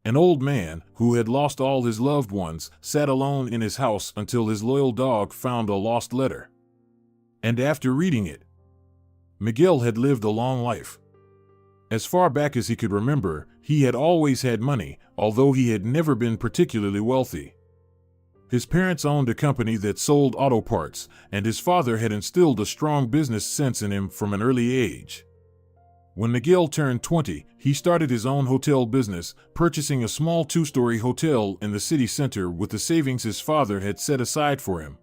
An old man, who had lost all his loved ones, sat alone in his house until his loyal dog found a lost letter. And after reading it, Miguel had lived a long life. As far back as he could remember, he had always had money, although he had never been particularly wealthy. His parents owned a company that sold auto parts, and his father had instilled a strong business sense in him from an early age. When Miguel turned 20, he started his own hotel business, purchasing a small two-story hotel in the city center with the savings his father had set aside for him.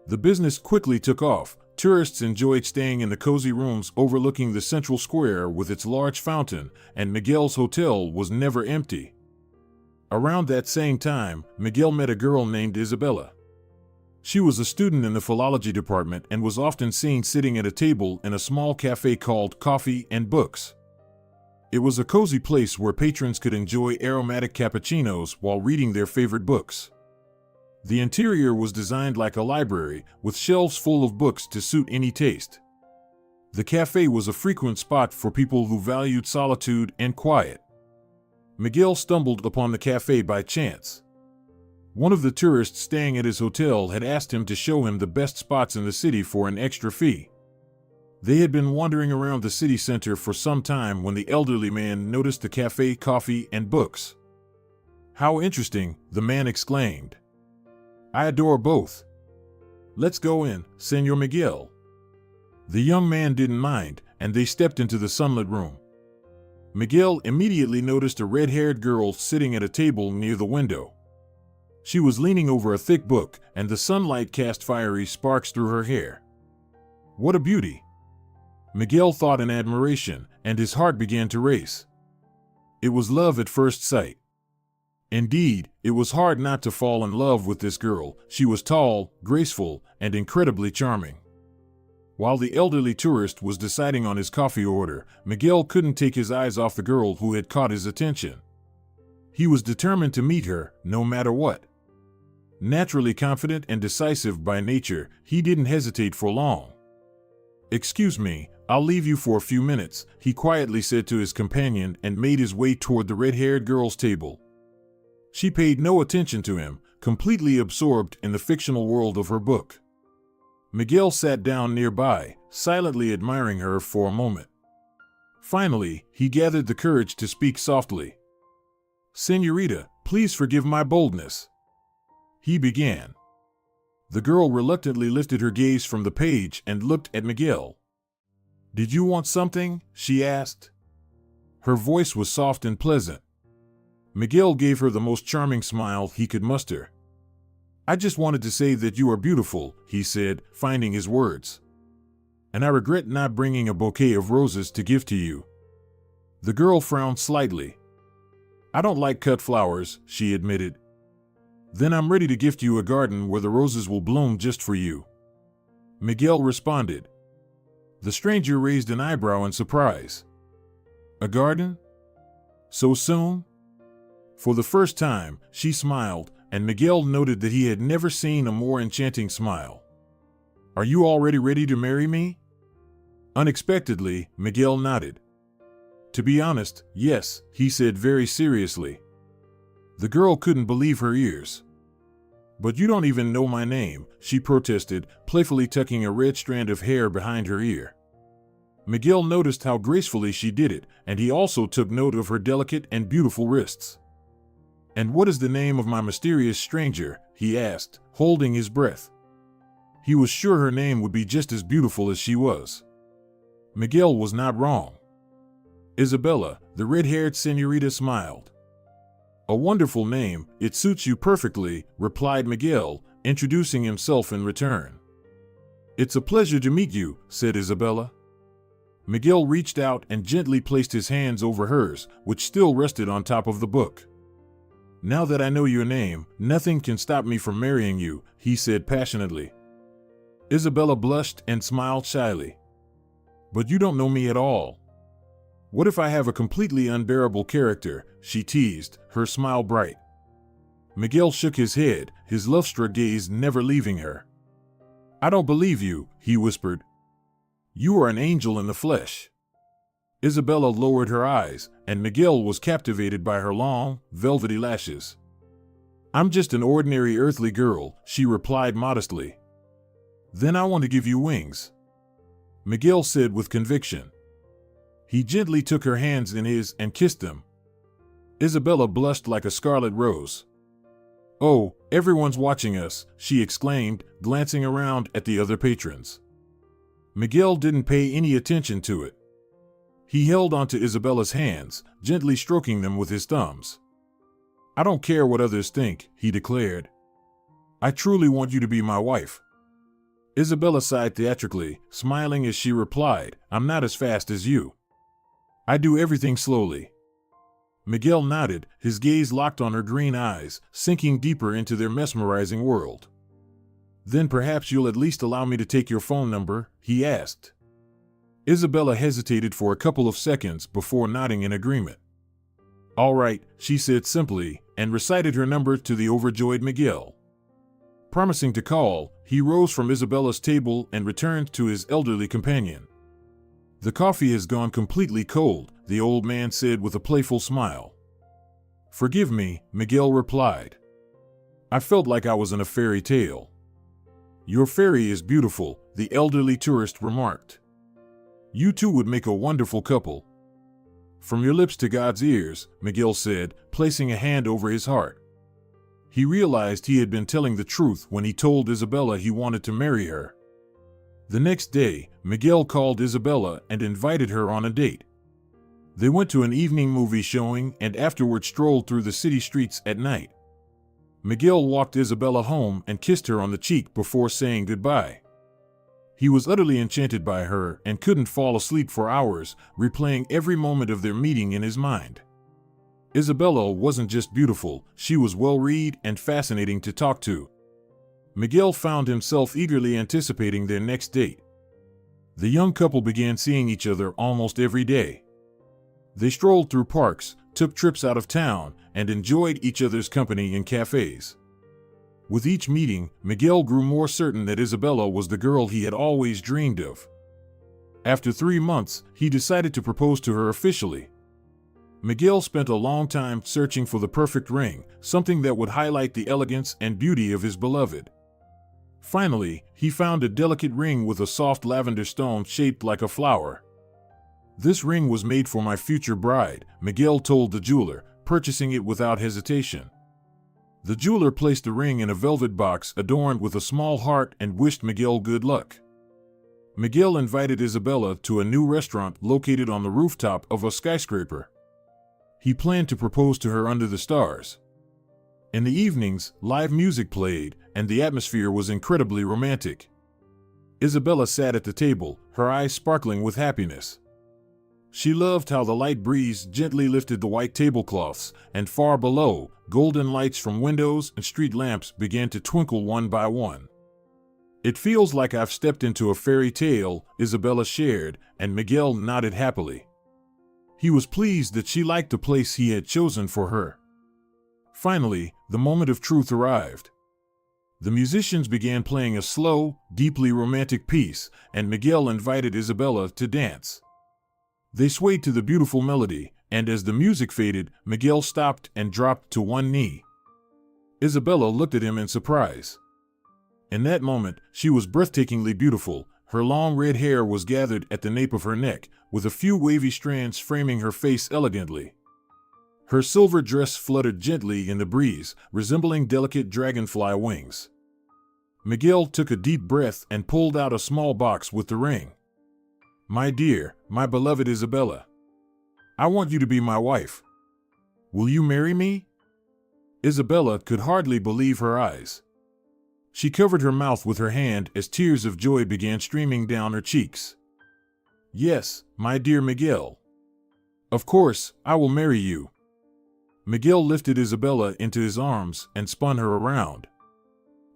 The business quickly took off. Tourists enjoyed staying in the cozy rooms overlooking the central square with its large fountain, and Miguel's hotel was never empty. Around that same time, Miguel met a girl named Isabella. She was a student in the philology department and was often seen sitting at a table in a small cafe called Coffee and Books. It was a cozy place where patrons could enjoy aromatic cappuccinos while reading their favorite books. The interior was designed like a library, with shelves full of books to suit any taste. The cafe was a frequent spot for people who valued solitude and quiet. Miguel stumbled upon the cafe by chance. One of the tourists staying at his hotel had asked him to show him the best spots in the city for an extra fee. They had been wandering around the city center for some time when the elderly man noticed the cafe, Coffee and Books. "How interesting," the man exclaimed. "I adore both. Let's go in, Señor Miguel." The young man didn't mind, and they stepped into the sunlit room. Miguel immediately noticed a red-haired girl sitting at a table near the window. She was leaning over a thick book, and the sunlight cast fiery sparks through her hair. What a beauty! Miguel thought in admiration, and his heart began to race. It was love at first sight. Indeed, it was hard not to fall in love with this girl. She was tall, graceful, and incredibly charming. While the elderly tourist was deciding on his coffee order, Miguel couldn't take his eyes off the girl who had caught his attention. He was determined to meet her, no matter what. Naturally confident and decisive by nature, he didn't hesitate for long. "Excuse me, I'll leave you for a few minutes," he quietly said to his companion and made his way toward the red-haired girl's table. She paid no attention to him, completely absorbed in the fictional world of her book. Miguel sat down nearby, silently admiring her for a moment. Finally, he gathered the courage to speak softly. "Señorita, please forgive my boldness," he began. The girl reluctantly lifted her gaze from the page and looked at Miguel. "Did you want something?" she asked. Her voice was soft and pleasant. Miguel gave her the most charming smile he could muster. "I just wanted to say that you are beautiful," he said, finding his words. "And I regret not bringing a bouquet of roses to give to you." The girl frowned slightly. "I don't like cut flowers," she admitted. "Then I'm ready to gift you a garden where the roses will bloom just for you," Miguel responded. The stranger raised an eyebrow in surprise. "A garden? So soon?" For the first time, she smiled, and Miguel noted that he had never seen a more enchanting smile. "Are you already ready to marry me?" Unexpectedly, Miguel nodded. "To be honest, yes," he said very seriously. The girl couldn't believe her ears. "But you don't even know my name," she protested, playfully tucking a red strand of hair behind her ear. Miguel noticed how gracefully she did it, and he also took note of her delicate and beautiful wrists. "And what is the name of my mysterious stranger?" he asked, holding his breath. He was sure her name would be just as beautiful as she was. Miguel was not wrong. "Isabella," the red-haired señorita smiled. "A wonderful name, it suits you perfectly," replied Miguel, introducing himself in return. "It's a pleasure to meet you," said Isabella. Miguel reached out and gently placed his hands over hers, which still rested on top of the book. "Now that I know your name, nothing can stop me from marrying you," he said passionately. Isabella blushed and smiled shyly. "But you don't know me at all." "What if I have a completely unbearable character?" she teased, her smile bright. Miguel shook his head, his love-struck gaze never leaving her. "I don't believe you," he whispered. "You are an angel in the flesh." Isabella lowered her eyes, and Miguel was captivated by her long, velvety lashes. "I'm just an ordinary earthly girl," she replied modestly. "Then I want to give you wings," Miguel said with conviction. He gently took her hands in his and kissed them. Isabella blushed like a scarlet rose. "Oh, everyone's watching us," she exclaimed, glancing around at the other patrons. Miguel didn't pay any attention to it. He held onto Isabella's hands, gently stroking them with his thumbs. "I don't care what others think," he declared. "I truly want you to be my wife." Isabella sighed theatrically, smiling as she replied, "I'm not as fast as you. I do everything slowly." Miguel nodded, his gaze locked on her green eyes, sinking deeper into their mesmerizing world. "Then perhaps you'll at least allow me to take your phone number?" he asked. Isabella hesitated for a couple of seconds before nodding in agreement. "All right," she said simply, and recited her number to the overjoyed Miguel. Promising to call, he rose from Isabella's table and returned to his elderly companion. "The coffee has gone completely cold," the old man said with a playful smile. "Forgive me," Miguel replied. "I felt like I was in a fairy tale." "Your fairy is beautiful," the elderly tourist remarked. "You two would make a wonderful couple." "From your lips to God's ears," Miguel said, placing a hand over his heart. He realized he had been telling the truth when he told Isabella he wanted to marry her. The next day, Miguel called Isabella and invited her on a date. They went to an evening movie showing and afterward strolled through the city streets at night. Miguel walked Isabella home and kissed her on the cheek before saying goodbye. He was utterly enchanted by her and couldn't fall asleep for hours, replaying every moment of their meeting in his mind. Isabella wasn't just beautiful, she was well-read and fascinating to talk to. Miguel found himself eagerly anticipating their next date. The young couple began seeing each other almost every day. They strolled through parks, took trips out of town, and enjoyed each other's company in cafes. With each meeting, Miguel grew more certain that Isabella was the girl he had always dreamed of. After 3 months, he decided to propose to her officially. Miguel spent a long time searching for the perfect ring, something that would highlight the elegance and beauty of his beloved. Finally, he found a delicate ring with a soft lavender stone shaped like a flower. "This ring was made for my future bride," Miguel told the jeweler, purchasing it without hesitation. The jeweler placed the ring in a velvet box adorned with a small heart and wished Miguel good luck. Miguel invited Isabella to a new restaurant located on the rooftop of a skyscraper. He planned to propose to her under the stars. In the evenings, live music played, and the atmosphere was incredibly romantic. Isabella sat at the table, her eyes sparkling with happiness. She loved how the light breeze gently lifted the white tablecloths, and far below, golden lights from windows and street lamps began to twinkle one by one. "It feels like I've stepped into a fairy tale," Isabella shared, and Miguel nodded happily. He was pleased that she liked the place he had chosen for her. Finally, the moment of truth arrived. The musicians began playing a slow, deeply romantic piece, and Miguel invited Isabella to dance. They swayed to the beautiful melody, and as the music faded, Miguel stopped and dropped to one knee. Isabella looked at him in surprise. In that moment, she was breathtakingly beautiful. Her long red hair was gathered at the nape of her neck, with a few wavy strands framing her face elegantly. Her silver dress fluttered gently in the breeze, resembling delicate dragonfly wings. Miguel took a deep breath and pulled out a small box with the ring. "My dear, my beloved Isabella, I want you to be my wife. Will you marry me?" Isabella could hardly believe her eyes. She covered her mouth with her hand as tears of joy began streaming down her cheeks. "Yes, my dear Miguel. Of course, I will marry you." Miguel lifted Isabella into his arms and spun her around.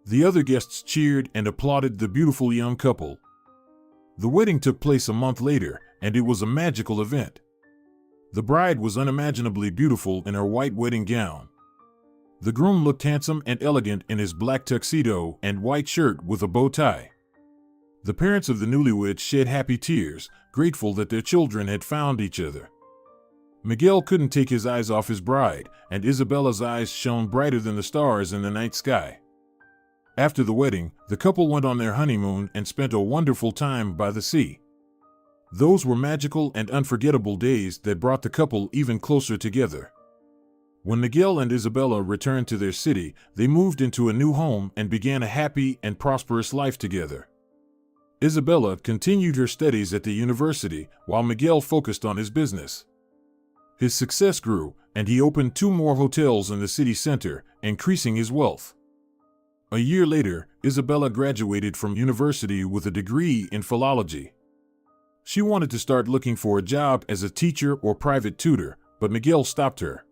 The other guests cheered and applauded the beautiful young couple. The wedding took place a month later, and it was a magical event. The bride was unimaginably beautiful in her white wedding gown. The groom looked handsome and elegant in his black tuxedo and white shirt with a bow tie. The parents of the newlyweds shed happy tears, grateful that their children had found each other. Miguel couldn't take his eyes off his bride, and Isabella's eyes shone brighter than the stars in the night sky. After the wedding, the couple went on their honeymoon and spent a wonderful time by the sea. Those were magical and unforgettable days that brought the couple even closer together. When Miguel and Isabella returned to their city, they moved into a new home and began a happy and prosperous life together. Isabella continued her studies at the university, while Miguel focused on his business. His success grew, and he opened 2 more hotels in the city center, increasing his wealth. A year later, Isabella graduated from university with a degree in philology. She wanted to start looking for a job as a teacher or private tutor, but Miguel stopped her.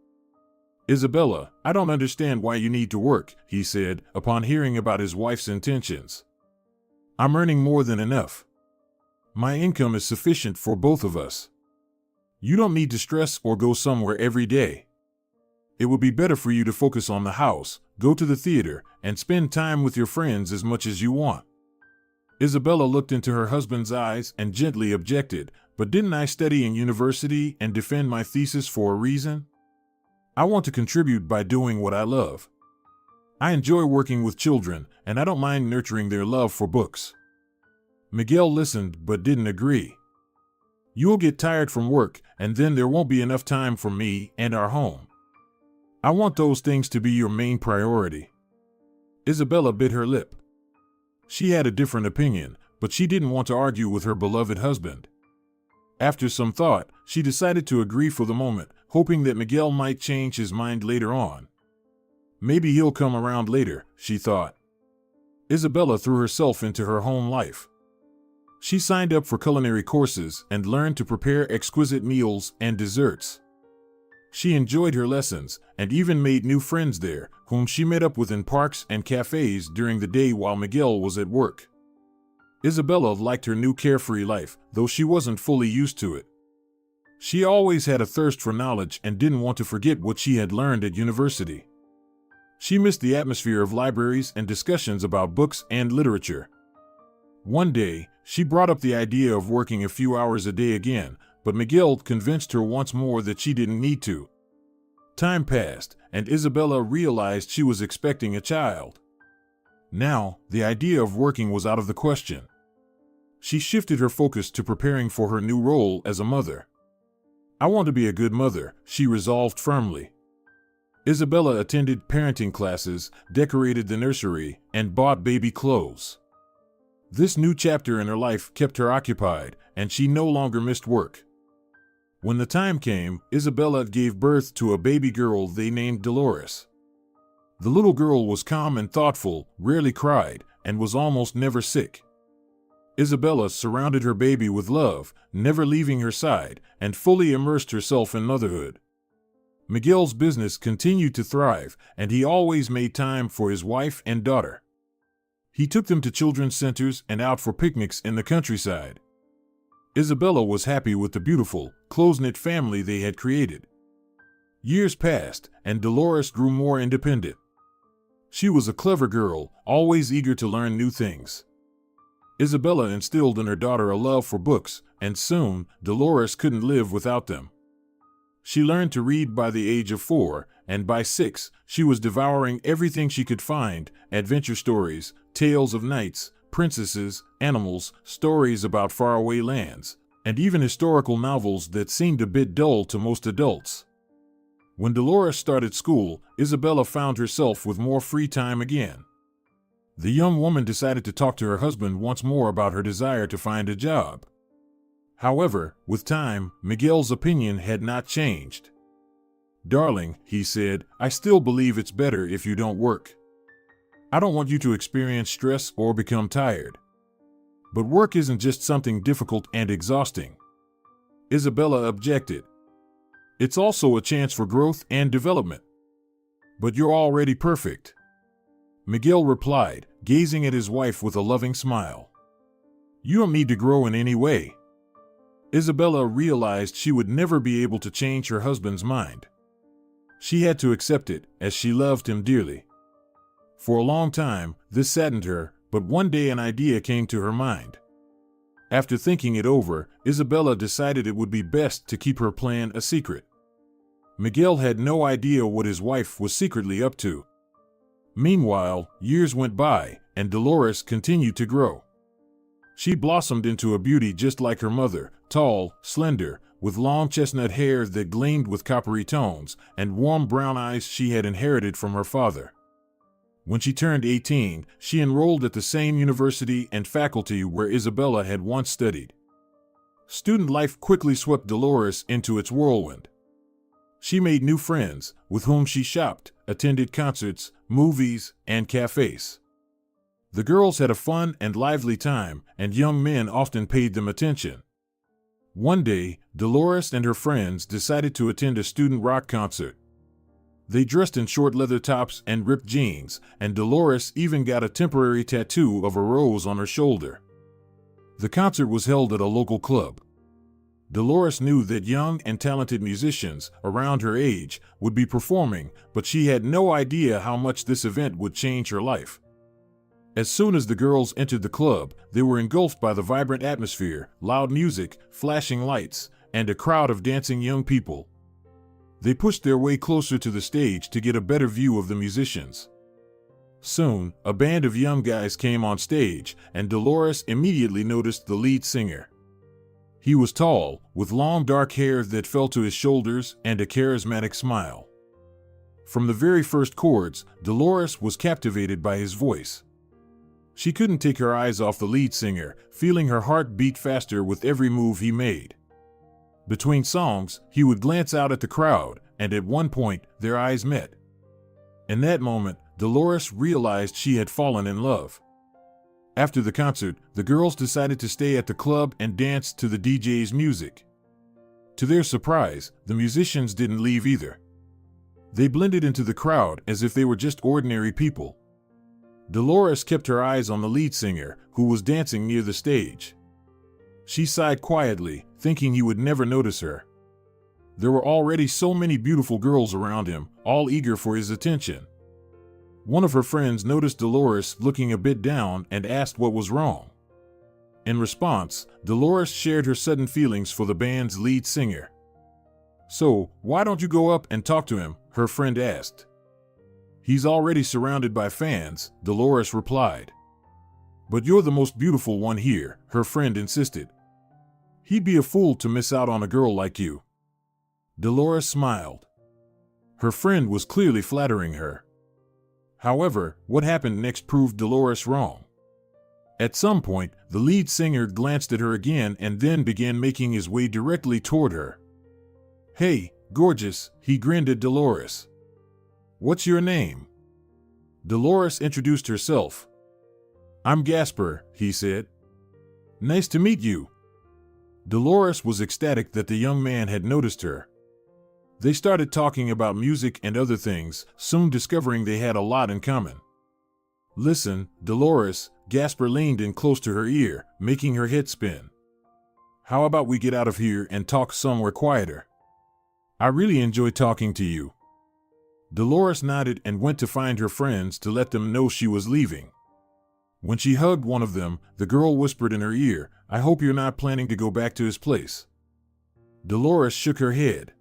"Isabella, I don't understand why you need to work," he said, upon hearing about his wife's intentions. "I'm earning more than enough. My income is sufficient for both of us. You don't need to stress or go somewhere every day. It would be better for you to focus on the house, go to the theater, and spend time with your friends as much as you want." Isabella looked into her husband's eyes and gently objected, "But didn't I study in university and defend my thesis for a reason? I want to contribute by doing what I love. I enjoy working with children, and I don't mind nurturing their love for books." Miguel listened but didn't agree. "You'll get tired from work, and then there won't be enough time for me and our home. I want those things to be your main priority." Isabella bit her lip. She had a different opinion, but she didn't want to argue with her beloved husband. After some thought, she decided to agree for the moment, hoping that Miguel might change his mind later on. Maybe he'll come around later, she thought. Isabella threw herself into her home life. She signed up for culinary courses and learned to prepare exquisite meals and desserts. She enjoyed her lessons and even made new friends there, whom she met up with in parks and cafes during the day while Miguel was at work. Isabella liked her new carefree life, though she wasn't fully used to it. She always had a thirst for knowledge and didn't want to forget what she had learned at university. She missed the atmosphere of libraries and discussions about books and literature. One day, she brought up the idea of working a few hours a day again, but Miguel convinced her once more that she didn't need to. Time passed, and Isabella realized she was expecting a child. Now, the idea of working was out of the question. She shifted her focus to preparing for her new role as a mother. "I want to be a good mother," she resolved firmly. Isabella attended parenting classes, decorated the nursery, and bought baby clothes. This new chapter in her life kept her occupied, and she no longer missed work. When the time came, Isabella gave birth to a baby girl they named Dolores. The little girl was calm and thoughtful, rarely cried, and was almost never sick. Isabella surrounded her baby with love, never leaving her side, and fully immersed herself in motherhood. Miguel's business continued to thrive, and he always made time for his wife and daughter. He took them to children's centers and out for picnics in the countryside. Isabella was happy with the beautiful, close-knit family they had created. Years passed, and Dolores grew more independent. She was a clever girl, always eager to learn new things. Isabella instilled in her daughter a love for books, and soon, Dolores couldn't live without them. She learned to read by the age of 4, and by 6, she was devouring everything she could find: adventure stories, tales of knights, princesses, animals, stories about faraway lands, and even historical novels that seemed a bit dull to most adults. When Dolores started school, Isabella found herself with more free time again. The young woman decided to talk to her husband once more about her desire to find a job. However, with time, Miguel's opinion had not changed. "Darling," he said, "I still believe it's better if you don't work. I don't want you to experience stress or become tired. But work isn't just something difficult and exhausting." Isabella objected. "It's also a chance for growth and development. But you're already perfect." Miguel replied, gazing at his wife with a loving smile. "You don't need to grow in any way." Isabella realized she would never be able to change her husband's mind. She had to accept it, as she loved him dearly. For a long time, this saddened her, but one day an idea came to her mind. After thinking it over, Isabella decided it would be best to keep her plan a secret. Miguel had no idea what his wife was secretly up to. Meanwhile, years went by, and Dolores continued to grow. She blossomed into a beauty just like her mother, tall, slender, with long chestnut hair that gleamed with coppery tones, and warm brown eyes she had inherited from her father. When she turned 18, she enrolled at the same university and faculty where Isabella had once studied. Student life quickly swept Dolores into its whirlwind. She made new friends, with whom she shopped, attended concerts, movies, and cafes. The girls had a fun and lively time, and young men often paid them attention. One day, Dolores and her friends decided to attend a student rock concert. They dressed in short leather tops and ripped jeans, and Dolores even got a temporary tattoo of a rose on her shoulder. The concert was held at a local club. Dolores knew that young and talented musicians around her age would be performing, but she had no idea how much this event would change her life. As soon as the girls entered the club, they were engulfed by the vibrant atmosphere, loud music, flashing lights, and a crowd of dancing young people. They pushed their way closer to the stage to get a better view of the musicians. Soon, a band of young guys came on stage, and Dolores immediately noticed the lead singer. He was tall, with long dark hair that fell to his shoulders and a charismatic smile. From the very first chords, Dolores was captivated by his voice. She couldn't take her eyes off the lead singer, feeling her heart beat faster with every move he made. Between songs, he would glance out at the crowd, and at one point, their eyes met. In that moment, Dolores realized she had fallen in love. After the concert, the girls decided to stay at the club and dance to the DJ's music. To their surprise, the musicians didn't leave either. They blended into the crowd as if they were just ordinary people. Dolores kept her eyes on the lead singer, who was dancing near the stage. She sighed quietly, thinking he would never notice her. There were already so many beautiful girls around him, all eager for his attention. One of her friends noticed Dolores looking a bit down and asked what was wrong. In response, Dolores shared her sudden feelings for the band's lead singer. "So, why don't you go up and talk to him?" her friend asked. "He's already surrounded by fans," Dolores replied. "But you're the most beautiful one here," her friend insisted. "He'd be a fool to miss out on a girl like you." Dolores smiled. Her friend was clearly flattering her. However, what happened next proved Dolores wrong. At some point, the lead singer glanced at her again and then began making his way directly toward her. "Hey, gorgeous," he grinned at Dolores. "What's your name?" Dolores introduced herself. "I'm Gasper," he said. "Nice to meet you." Dolores was ecstatic that the young man had noticed her. They started talking about music and other things, soon discovering they had a lot in common. "Listen, Dolores," Gasper leaned in close to her ear, making her head spin. "How about we get out of here and talk somewhere quieter? I really enjoy talking to you." Dolores nodded and went to find her friends to let them know she was leaving. When she hugged one of them, the girl whispered in her ear, "I hope you're not planning to go back to his place." Dolores shook her head.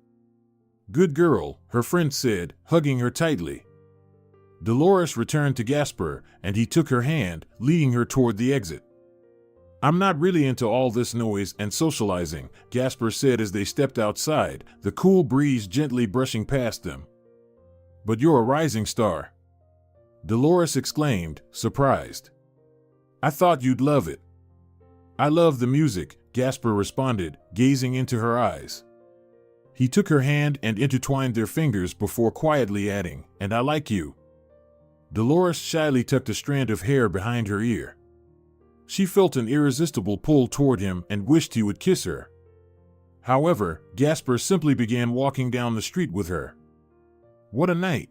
"Good girl," her friend said, hugging her tightly. Dolores returned to Gasper, and he took her hand, leading her toward the exit. "I'm not really into all this noise and socializing," Gasper said as they stepped outside, the cool breeze gently brushing past them. "But you're a rising star," Dolores exclaimed, surprised. "I thought you'd love it." "I love the music," Gasper responded, gazing into her eyes. He took her hand and intertwined their fingers before quietly adding, "And I like you." Dolores shyly tucked a strand of hair behind her ear. She felt an irresistible pull toward him and wished he would kiss her. However, Gasper simply began walking down the street with her. "What a night!"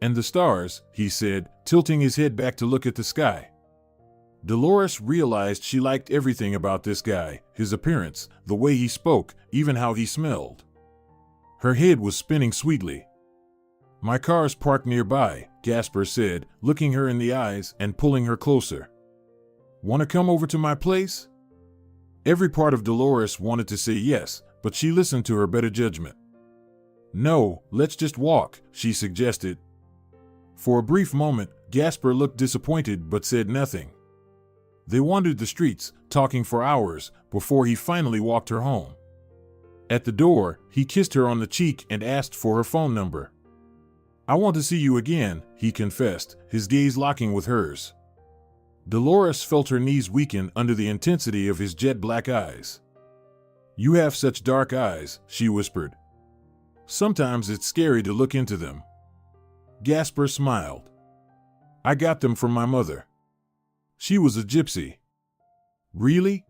"And the stars," he said, tilting his head back to look at the sky. Dolores realized she liked everything about this guy, his appearance, the way he spoke, even how he smelled. Her head was spinning sweetly. "My car's parked nearby," Gasper said, looking her in the eyes and pulling her closer. "Want to come over to my place?" Every part of Dolores wanted to say yes, but she listened to her better judgment. No, let's just walk, she suggested. For a brief moment, Gasper looked disappointed but said nothing. They wandered the streets, talking for hours, before he finally walked her home. At the door, he kissed her on the cheek and asked for her phone number. I want to see you again, he confessed, his gaze locking with hers. Dolores felt her knees weaken under the intensity of his jet black eyes. You have such dark eyes, she whispered. Sometimes it's scary to look into them. Gasper smiled. I got them from my mother. She was a gypsy. Really?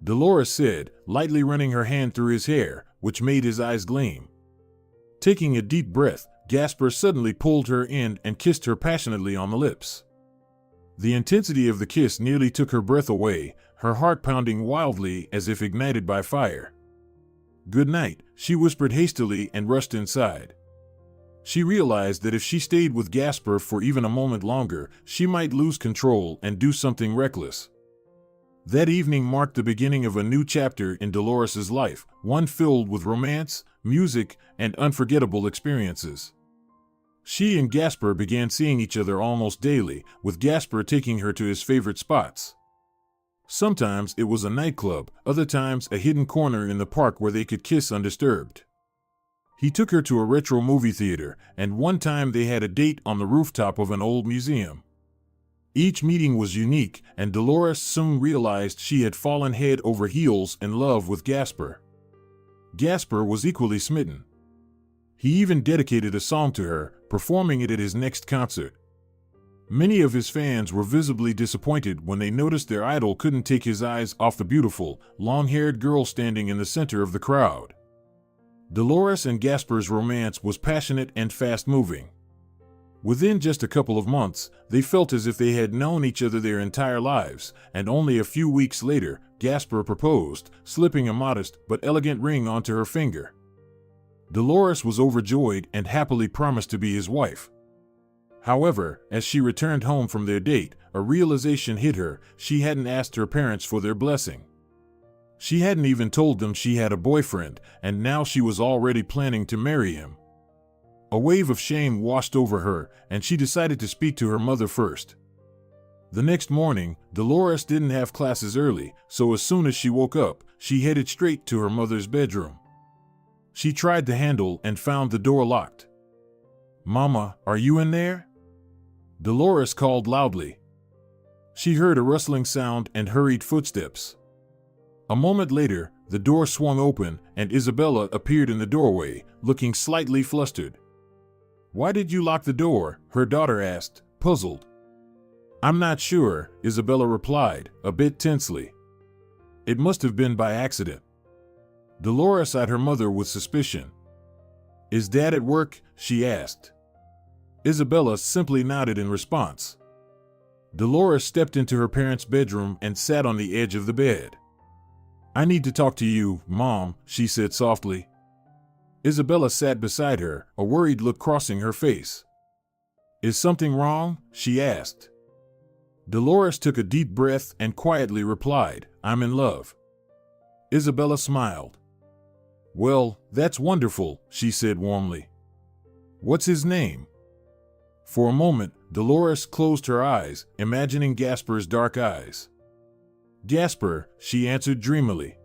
Dolores said, lightly running her hand through his hair, which made his eyes gleam. Taking a deep breath, Gasper suddenly pulled her in and kissed her passionately on the lips. The intensity of the kiss nearly took her breath away, her heart pounding wildly as if ignited by fire. Good night, she whispered hastily and rushed inside. She realized that if she stayed with Gasper for even a moment longer, she might lose control and do something reckless. That evening marked the beginning of a new chapter in Dolores's life, one filled with romance, music, and unforgettable experiences. She and Gasper began seeing each other almost daily, with Gasper taking her to his favorite spots. Sometimes it was a nightclub, other times a hidden corner in the park where they could kiss undisturbed. He took her to a retro movie theater, and one time they had a date on the rooftop of an old museum. Each meeting was unique, and Dolores soon realized she had fallen head over heels in love with Gasper. Gasper was equally smitten. He even dedicated a song to her, performing it at his next concert. Many of his fans were visibly disappointed when they noticed their idol couldn't take his eyes off the beautiful, long-haired girl standing in the center of the crowd. Dolores and Gasper's romance was passionate and fast-moving. Within just a couple of months, they felt as if they had known each other their entire lives, and only a few weeks later, Gasper proposed, slipping a modest but elegant ring onto her finger. Dolores was overjoyed and happily promised to be his wife. However, as she returned home from their date, a realization hit her: she hadn't asked her parents for their blessing. She hadn't even told them she had a boyfriend, and now she was already planning to marry him. A wave of shame washed over her, and she decided to speak to her mother first. The next morning, Dolores didn't have classes early, so as soon as she woke up, she headed straight to her mother's bedroom. She tried the handle and found the door locked. "Mama, are you in there?" Dolores called loudly. She heard a rustling sound and hurried footsteps. A moment later, the door swung open and Isabella appeared in the doorway, looking slightly flustered. "Why did you lock the door?" her daughter asked, puzzled. "I'm not sure," Isabella replied, a bit tensely. "It must have been by accident." Dolores eyed her mother with suspicion. "Is Dad at work?" she asked. Isabella simply nodded in response. Dolores stepped into her parents' bedroom and sat on the edge of the bed. "I need to talk to you, Mom," she said softly. Isabella sat beside her, a worried look crossing her face. "Is something wrong?" she asked. Dolores took a deep breath and quietly replied, "I'm in love." Isabella smiled. "Well, that's wonderful," she said warmly. "What's his name?" For a moment, Dolores closed her eyes, imagining Gasper's dark eyes. "Gasper," she answered dreamily.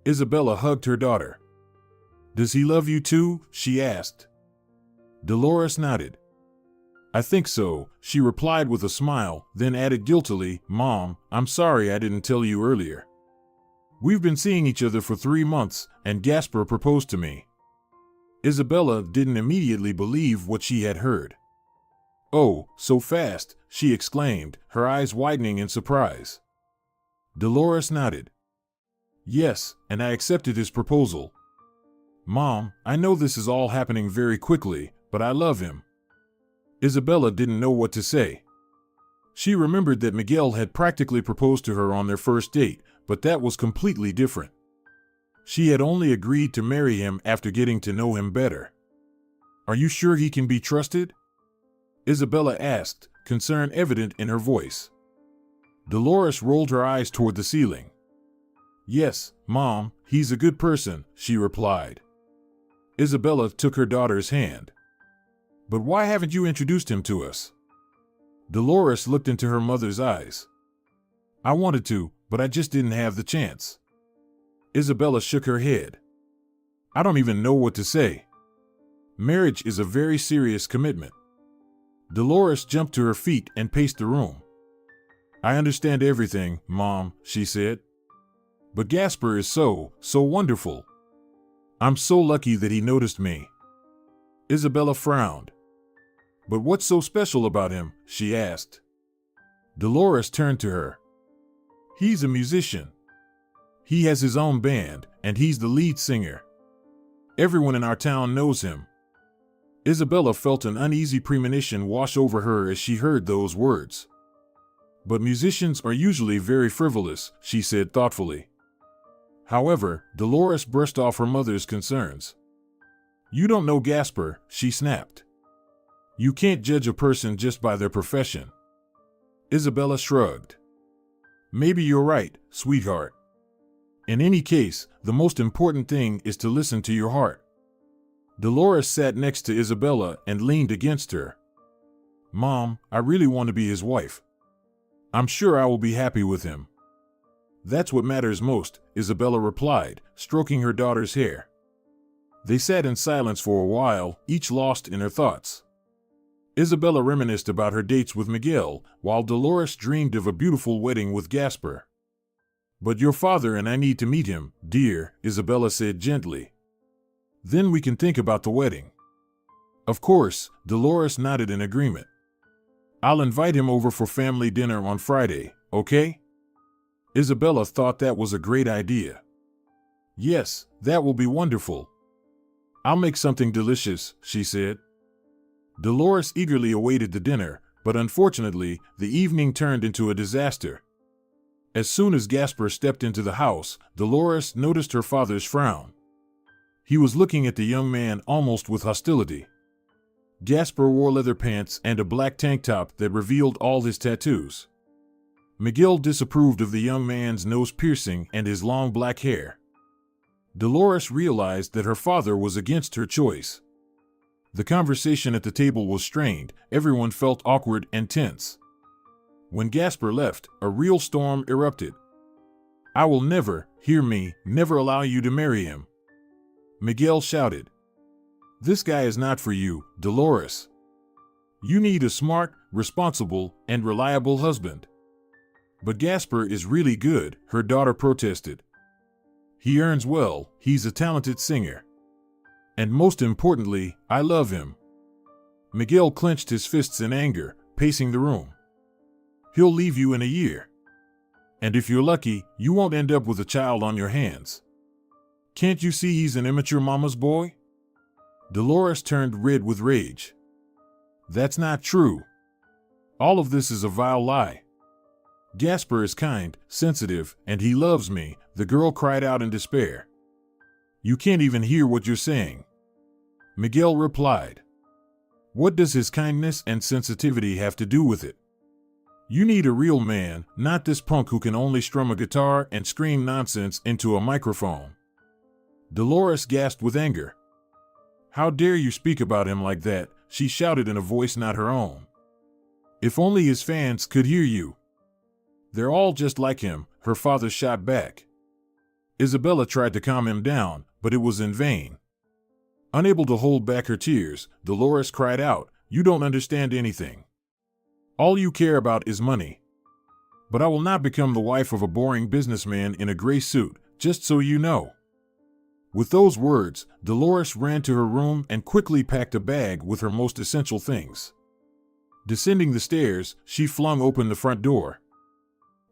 Isabella hugged her daughter. "Does he love you too?" she asked. Dolores nodded. "I think so," she replied with a smile, then added guiltily, "Mom, I'm sorry I didn't tell you earlier. We've been seeing each other for 3 months, and Gasper proposed to me." Isabella didn't immediately believe what she had heard. "Oh, so fast," she exclaimed, her eyes widening in surprise. Dolores nodded. "Yes, and I accepted his proposal. Mom, I know this is all happening very quickly, but I love him." Isabella didn't know what to say. She remembered that Miguel had practically proposed to her on their first date, but that was completely different. She had only agreed to marry him after getting to know him better. "Are you sure he can be trusted?" Isabella asked, concern evident in her voice. Dolores rolled her eyes toward the ceiling. "Yes, Mom, he's a good person," she replied. Isabella took her daughter's hand. But why haven't you introduced him to us? Dolores looked into her mother's eyes. I wanted to, but I just didn't have the chance. Isabella shook her head. I don't even know what to say. Marriage is a very serious commitment. Dolores jumped to her feet and paced the room. I understand everything, Mom, she said. But Gaspar is so wonderful. I'm so lucky that he noticed me. Isabella frowned. But what's so special about him? She asked. Dolores turned to her. He's a musician. He has his own band, and he's the lead singer. Everyone in our town knows him. Isabella felt an uneasy premonition wash over her as she heard those words. But musicians are usually very frivolous, she said thoughtfully. However, Dolores brushed off her mother's concerns. You don't know Gaspar, she snapped. You can't judge a person just by their profession. Isabella shrugged. Maybe you're right, sweetheart. In any case, the most important thing is to listen to your heart. Dolores sat next to Isabella and leaned against her. Mom, I really want to be his wife. I'm sure I will be happy with him. That's what matters most, Isabella replied, stroking her daughter's hair. They sat in silence for a while, each lost in her thoughts. Isabella reminisced about her dates with Miguel, while Dolores dreamed of a beautiful wedding with Gaspar. But your father and I need to meet him, dear, Isabella said gently. Then we can think about the wedding. Of course, Dolores nodded in agreement. I'll invite him over for family dinner on Friday, okay? Isabella thought that was a great idea. Yes, that will be wonderful. I'll make something delicious, she said. Dolores eagerly awaited the dinner, but unfortunately, the evening turned into a disaster. As soon as Gaspar stepped into the house, Dolores noticed her father's frown. He was looking at the young man almost with hostility. Gaspar wore leather pants and a black tank top that revealed all his tattoos. Miguel disapproved of the young man's nose piercing and his long black hair. Dolores realized that her father was against her choice. The conversation at the table was strained, everyone felt awkward and tense. When Gaspar left, a real storm erupted. I will never, hear me, never allow you to marry him, Miguel shouted. This guy is not for you, Dolores. You need a smart, responsible, and reliable husband. But Gaspar is really good, her daughter protested. He earns well, he's a talented singer. And most importantly, I love him. Miguel clenched his fists in anger, pacing the room. He'll leave you in a year. And if you're lucky, you won't end up with a child on your hands. Can't you see he's an immature mama's boy? Dolores turned red with rage. That's not true. All of this is a vile lie. Gaspar is kind, sensitive, and he loves me, the girl cried out in despair. You can't even hear what you're saying. Miguel replied. What does his kindness and sensitivity have to do with it? You need a real man, not this punk who can only strum a guitar and scream nonsense into a microphone. Dolores gasped with anger. How dare you speak about him like that, she shouted in a voice not her own. If only his fans could hear you. They're all just like him, her father shot back. Isabella tried to calm him down, but it was in vain. Unable to hold back her tears, Dolores cried out, You don't understand anything. All you care about is money. But I will not become the wife of a boring businessman in a gray suit, just so you know. With those words, Dolores ran to her room and quickly packed a bag with her most essential things. Descending the stairs, she flung open the front door.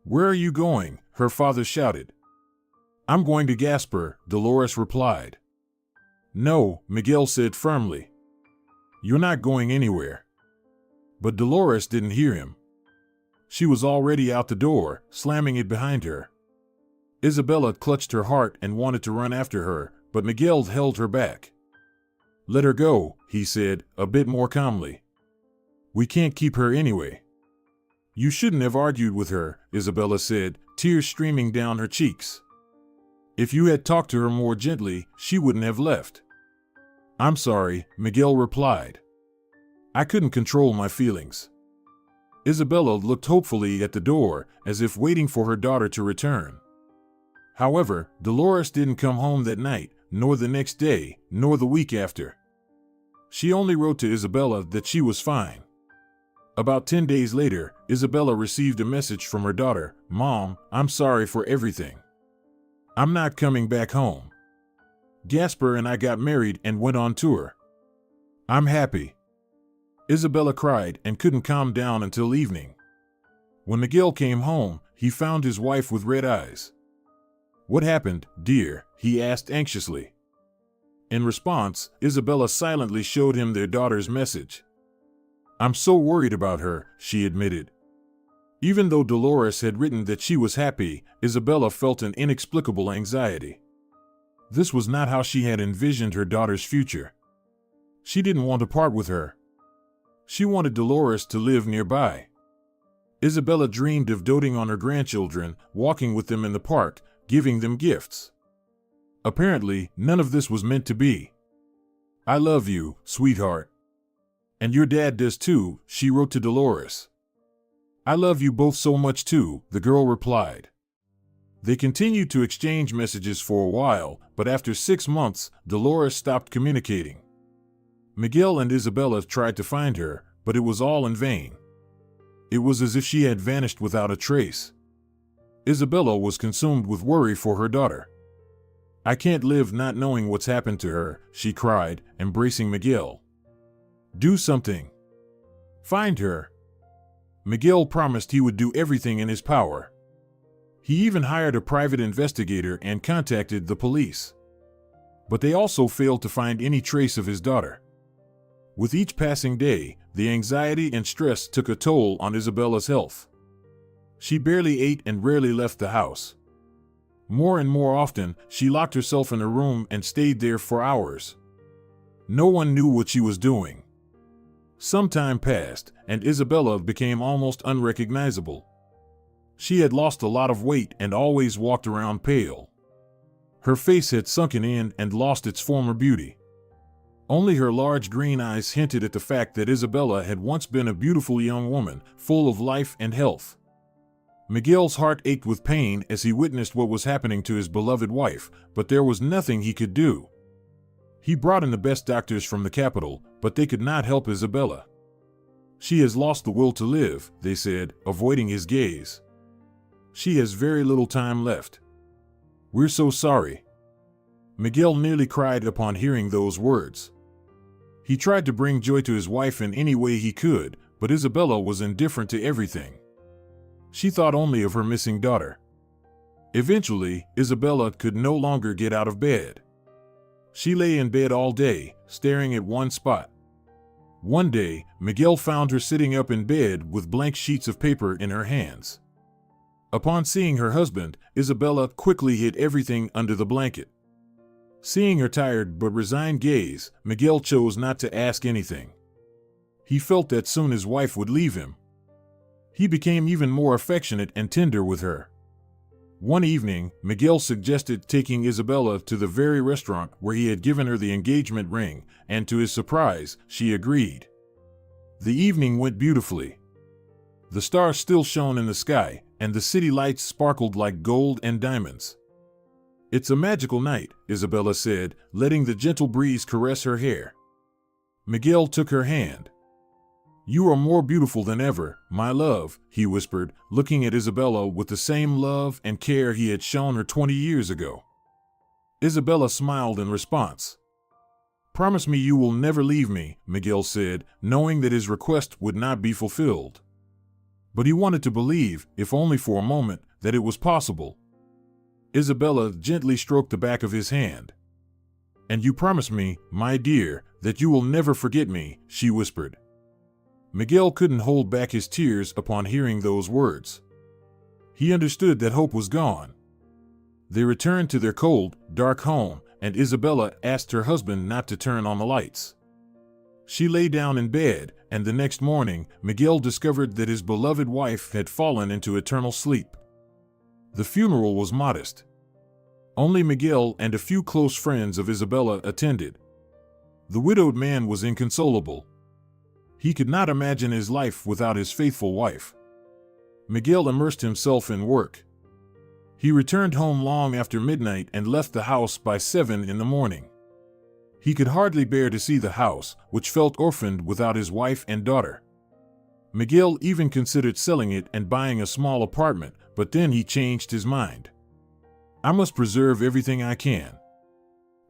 Where are you going? Her father shouted. I'm going to Gaspar, Dolores replied. No, Miguel said firmly. You're not going anywhere. But Dolores didn't hear him. She was already out the door, slamming it behind her. Isabella clutched her heart and wanted to run after her, but Miguel held her back. Let her go, he said, a bit more calmly. We can't keep her anyway. You shouldn't have argued with her, Isabella said, tears streaming down her cheeks. If you had talked to her more gently, she wouldn't have left. I'm sorry, Miguel replied. I couldn't control my feelings. Isabella looked hopefully at the door, as if waiting for her daughter to return. However, Dolores didn't come home that night, nor the next day, nor the week after. She only wrote to Isabella that she was fine. About 10 days later, Isabella received a message from her daughter. Mom, I'm sorry for everything. I'm not coming back home. Gaspar and I got married and went on tour. I'm happy. Isabella cried and couldn't calm down until evening. When Miguel came home, he found his wife with red eyes. What happened, dear? He asked anxiously. In response, Isabella silently showed him their daughter's message. I'm so worried about her, she admitted. Even though Dolores had written that she was happy, Isabella felt an inexplicable anxiety. This was not how she had envisioned her daughter's future. She didn't want to part with her. She wanted Dolores to live nearby. Isabella dreamed of doting on her grandchildren, walking with them in the park, giving them gifts. Apparently, none of this was meant to be. I love you, sweetheart. And your dad does too, she wrote to Dolores. I love you both so much too, the girl replied. They continued to exchange messages for a while, but after 6 months, Dolores stopped communicating. Miguel and Isabella tried to find her, but it was all in vain. It was as if she had vanished without a trace. Isabella was consumed with worry for her daughter. I can't live not knowing what's happened to her, she cried, embracing Miguel. Do something. Find her. Miguel promised he would do everything in his power. He even hired a private investigator and contacted the police. But they also failed to find any trace of his daughter. With each passing day, the anxiety and stress took a toll on Isabella's health. She barely ate and rarely left the house. More and more often, she locked herself in a room and stayed there for hours. No one knew what she was doing. Some time passed, and Isabella became almost unrecognizable. She had lost a lot of weight and always walked around pale. Her face had sunken in and lost its former beauty. Only her large green eyes hinted at the fact that Isabella had once been a beautiful young woman, full of life and health. Miguel's heart ached with pain as he witnessed what was happening to his beloved wife, but there was nothing he could do. He brought in the best doctors from the capital, but they could not help Isabella. She has lost the will to live, they said, avoiding his gaze. She has very little time left. We're so sorry. Miguel nearly cried upon hearing those words. He tried to bring joy to his wife in any way he could, but Isabella was indifferent to everything. She thought only of her missing daughter. Eventually, Isabella could no longer get out of bed. She lay in bed all day, staring at one spot. One day, Miguel found her sitting up in bed with blank sheets of paper in her hands. Upon seeing her husband, Isabella quickly hid everything under the blanket. Seeing her tired but resigned gaze, Miguel chose not to ask anything. He felt that soon his wife would leave him. He became even more affectionate and tender with her. One evening, Miguel suggested taking Isabella to the very restaurant where he had given her the engagement ring, and to his surprise, she agreed. The evening went beautifully. The stars still shone in the sky, and the city lights sparkled like gold and diamonds. It's a magical night, Isabella said, letting the gentle breeze caress her hair. Miguel took her hand. You are more beautiful than ever, my love, he whispered, looking at Isabella with the same love and care he had shown her 20 years ago. Isabella smiled in response. Promise me you will never leave me, Miguel said, knowing that his request would not be fulfilled. But he wanted to believe, if only for a moment, that it was possible. Isabella gently stroked the back of his hand. And you promise me, my dear, that you will never forget me, she whispered. Miguel couldn't hold back his tears upon hearing those words. He understood that hope was gone. They returned to their cold, dark home, and Isabella asked her husband not to turn on the lights. She lay down in bed, and the next morning, Miguel discovered that his beloved wife had fallen into eternal sleep. The funeral was modest. Only Miguel and a few close friends of Isabella attended. The widowed man was inconsolable. He could not imagine his life without his faithful wife. Miguel immersed himself in work. He returned home long after midnight and left the house by 7 in the morning. He could hardly bear to see the house, which felt orphaned without his wife and daughter. Miguel even considered selling it and buying a small apartment, but then he changed his mind. I must preserve everything I can.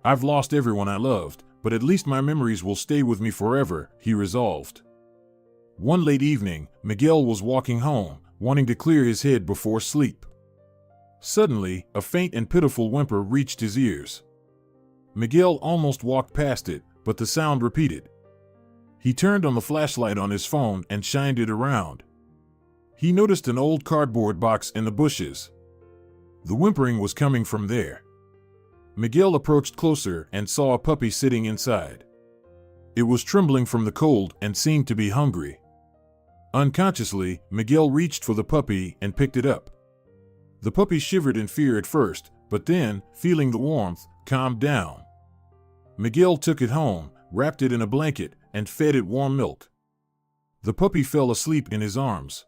I've lost everyone I loved, but at least my memories will stay with me forever, he resolved. One late evening, Miguel was walking home, wanting to clear his head before sleep. Suddenly, a faint and pitiful whimper reached his ears. Miguel almost walked past it, but the sound repeated. He turned on the flashlight on his phone and shined it around. He noticed an old cardboard box in the bushes. The whimpering was coming from there. Miguel approached closer and saw a puppy sitting inside. It was trembling from the cold and seemed to be hungry. Unconsciously, Miguel reached for the puppy and picked it up. The puppy shivered in fear at first, but then, feeling the warmth, calmed down. Miguel took it home, wrapped it in a blanket, and fed it warm milk. The puppy fell asleep in his arms.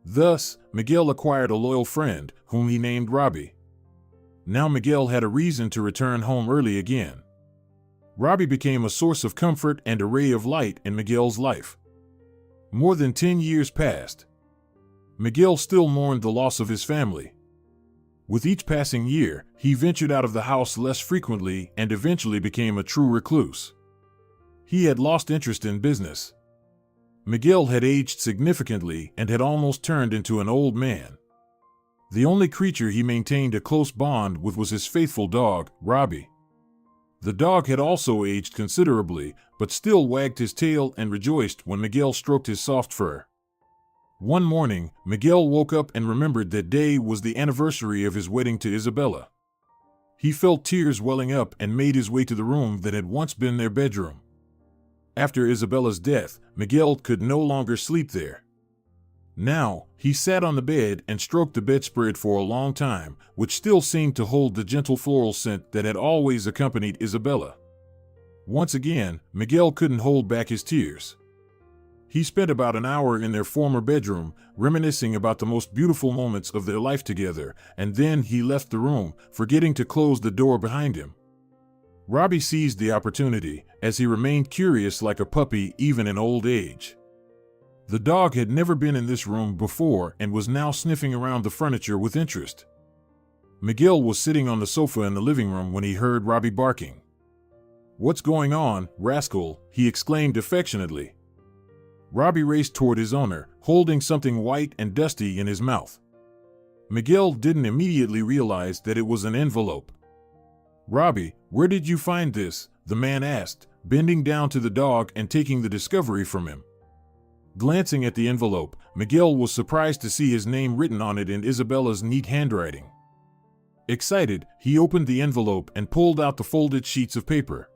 Thus, Miguel acquired a loyal friend, whom he named Robbie. Now Miguel had a reason to return home early again. Robbie became a source of comfort and a ray of light in Miguel's life. More than 10 years passed. Miguel still mourned the loss of his family. With each passing year, he ventured out of the house less frequently and eventually became a true recluse. He had lost interest in business. Miguel had aged significantly and had almost turned into an old man. The only creature he maintained a close bond with was his faithful dog, Robbie. The dog had also aged considerably, but still wagged his tail and rejoiced when Miguel stroked his soft fur. One morning, Miguel woke up and remembered that day was the anniversary of his wedding to Isabella. He felt tears welling up and made his way to the room that had once been their bedroom. After Isabella's death, Miguel could no longer sleep there. Now, he sat on the bed and stroked the bedspread for a long time, which still seemed to hold the gentle floral scent that had always accompanied Isabella. Once again, Miguel couldn't hold back his tears. He spent about an hour in their former bedroom, reminiscing about the most beautiful moments of their life together, and then he left the room, forgetting to close the door behind him. Robbie seized the opportunity, as he remained curious like a puppy even in old age. The dog had never been in this room before and was now sniffing around the furniture with interest. Miguel was sitting on the sofa in the living room when he heard Robbie barking. "What's going on, rascal?" he exclaimed affectionately. Robbie raced toward his owner, holding something white and dusty in his mouth. Miguel didn't immediately realize that it was an envelope. "Robbie, where did you find this?" the man asked, bending down to the dog and taking the discovery from him. Glancing at the envelope, Miguel was surprised to see his name written on it in Isabella's neat handwriting. Excited, he opened the envelope and pulled out the folded sheets of paper.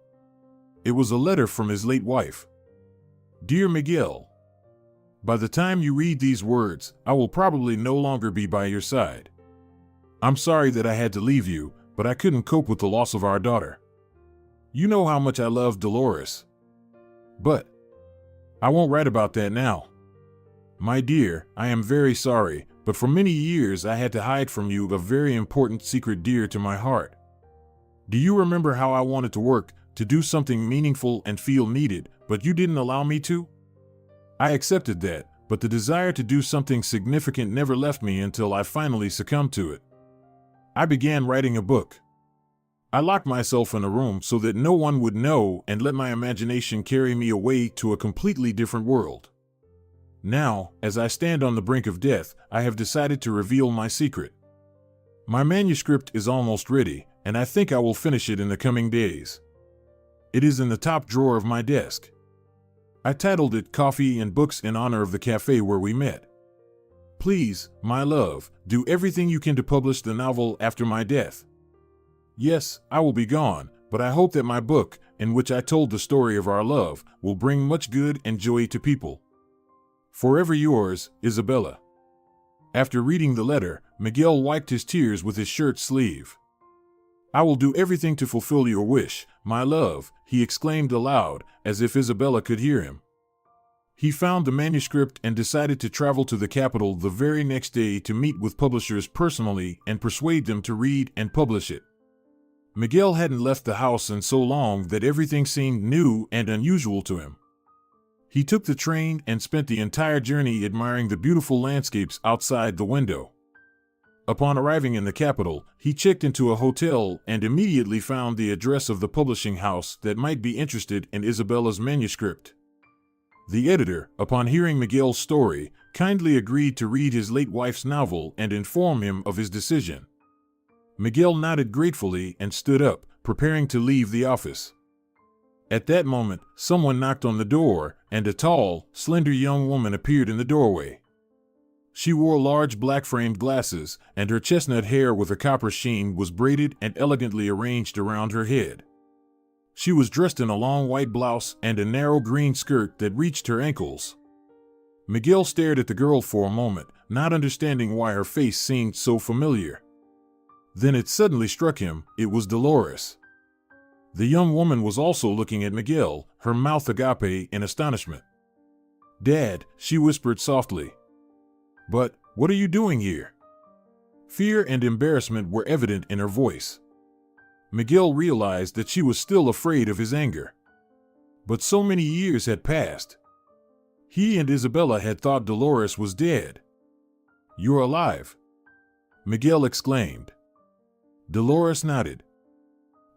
It was a letter from his late wife. "Dear Miguel, by the time you read these words, I will probably no longer be by your side. I'm sorry that I had to leave you, but I couldn't cope with the loss of our daughter. You know how much I love Dolores. But I won't write about that now. My dear, I am very sorry, but for many years I had to hide from you a very important secret dear to my heart. Do you remember how I wanted to work, to do something meaningful and feel needed, but you didn't allow me to? I accepted that, but the desire to do something significant never left me until I finally succumbed to it. I began writing a book. I locked myself in a room so that no one would know and let my imagination carry me away to a completely different world. Now, as I stand on the brink of death, I have decided to reveal my secret. My manuscript is almost ready, and I think I will finish it in the coming days. It is in the top drawer of my desk. I titled it Coffee and Books in honor of the cafe where we met. Please, my love, do everything you can to publish the novel after my death. Yes, I will be gone, but I hope that my book, in which I told the story of our love, will bring much good and joy to people. Forever yours, Isabella. After reading the letter, Miguel wiped his tears with his shirt sleeve. "I will do everything to fulfill your wish, my love," he exclaimed aloud, as if Isabella could hear him. He found the manuscript and decided to travel to the capital the very next day to meet with publishers personally and persuade them to read and publish it. Miguel hadn't left the house in so long that everything seemed new and unusual to him. He took the train and spent the entire journey admiring the beautiful landscapes outside the window. Upon arriving in the capital, he checked into a hotel and immediately found the address of the publishing house that might be interested in Isabella's manuscript. The editor, upon hearing Miguel's story, kindly agreed to read his late wife's novel and inform him of his decision. Miguel nodded gratefully and stood up, preparing to leave the office. At that moment, someone knocked on the door, and a tall, slender young woman appeared in the doorway. She wore large black-framed glasses, and her chestnut hair with a copper sheen was braided and elegantly arranged around her head. She was dressed in a long white blouse and a narrow green skirt that reached her ankles. Miguel stared at the girl for a moment, not understanding why her face seemed so familiar. Then it suddenly struck him, it was Dolores. The young woman was also looking at Miguel, her mouth agape in astonishment. "Dad," she whispered softly. "But, what are you doing here?" Fear and embarrassment were evident in her voice. Miguel realized that she was still afraid of his anger. But so many years had passed. He and Isabella had thought Dolores was dead. "You're alive," Miguel exclaimed. Dolores nodded.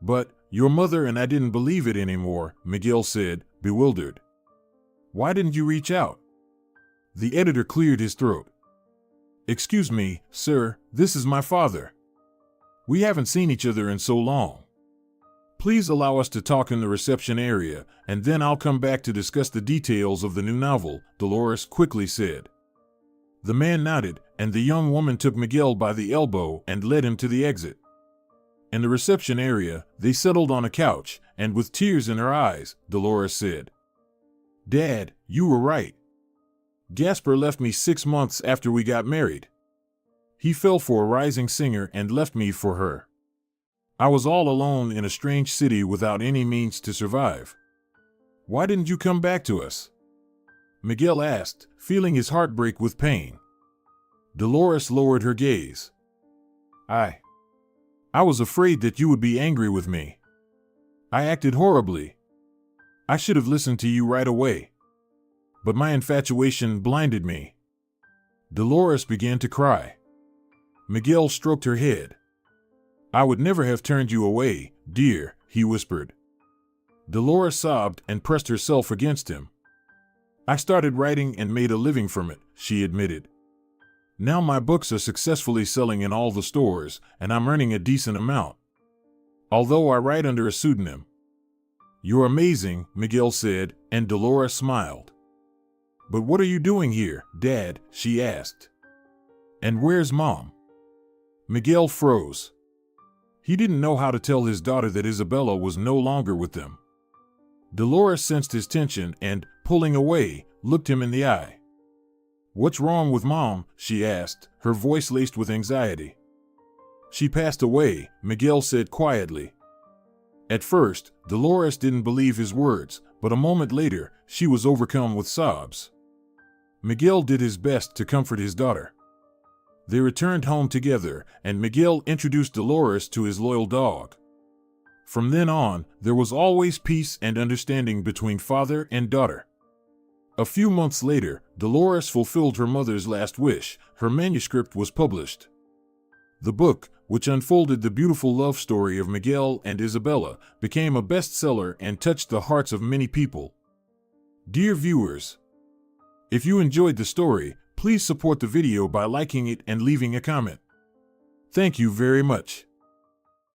"But, your mother and I didn't believe it anymore," Miguel said, bewildered. "Why didn't you reach out?" The editor cleared his throat. "Excuse me, sir, this is my father. We haven't seen each other in so long. Please allow us to talk in the reception area, and then I'll come back to discuss the details of the new novel," Dolores quickly said. The man nodded, and the young woman took Miguel by the elbow and led him to the exit. In the reception area, they settled on a couch, and with tears in her eyes, Dolores said, "Dad, you were right. Gaspar left me 6 months after we got married. He fell for a rising singer and left me for her. I was all alone in a strange city without any means to survive. Why didn't you come back to us?" Miguel asked, feeling his heart break with pain. Dolores lowered her gaze. I was afraid that you would be angry with me. I acted horribly. I should have listened to you right away. But my infatuation blinded me." Dolores began to cry. Miguel stroked her head. "I would never have turned you away, dear," he whispered. Dolores sobbed and pressed herself against him. "I started writing and made a living from it," she admitted. "Now my books are successfully selling in all the stores, and I'm earning a decent amount. Although I write under a pseudonym." "You're amazing," Miguel said, and Dolores smiled. "But what are you doing here, Dad?" she asked. "And where's Mom?" Miguel froze. He didn't know how to tell his daughter that Isabella was no longer with them. Dolores sensed his tension and, pulling away, looked him in the eye. "What's wrong with Mom?" she asked, her voice laced with anxiety. "She passed away," Miguel said quietly. At first, Dolores didn't believe his words, but a moment later, she was overcome with sobs. Miguel did his best to comfort his daughter. They returned home together, and Miguel introduced Dolores to his loyal dog. From then on, there was always peace and understanding between father and daughter. A few months later, Dolores fulfilled her mother's last wish. Her manuscript was published. The book, which unfolded the beautiful love story of Miguel and Isabella, became a bestseller and touched the hearts of many people. Dear viewers, if you enjoyed the story, please support the video by liking it and leaving a comment. Thank you very much.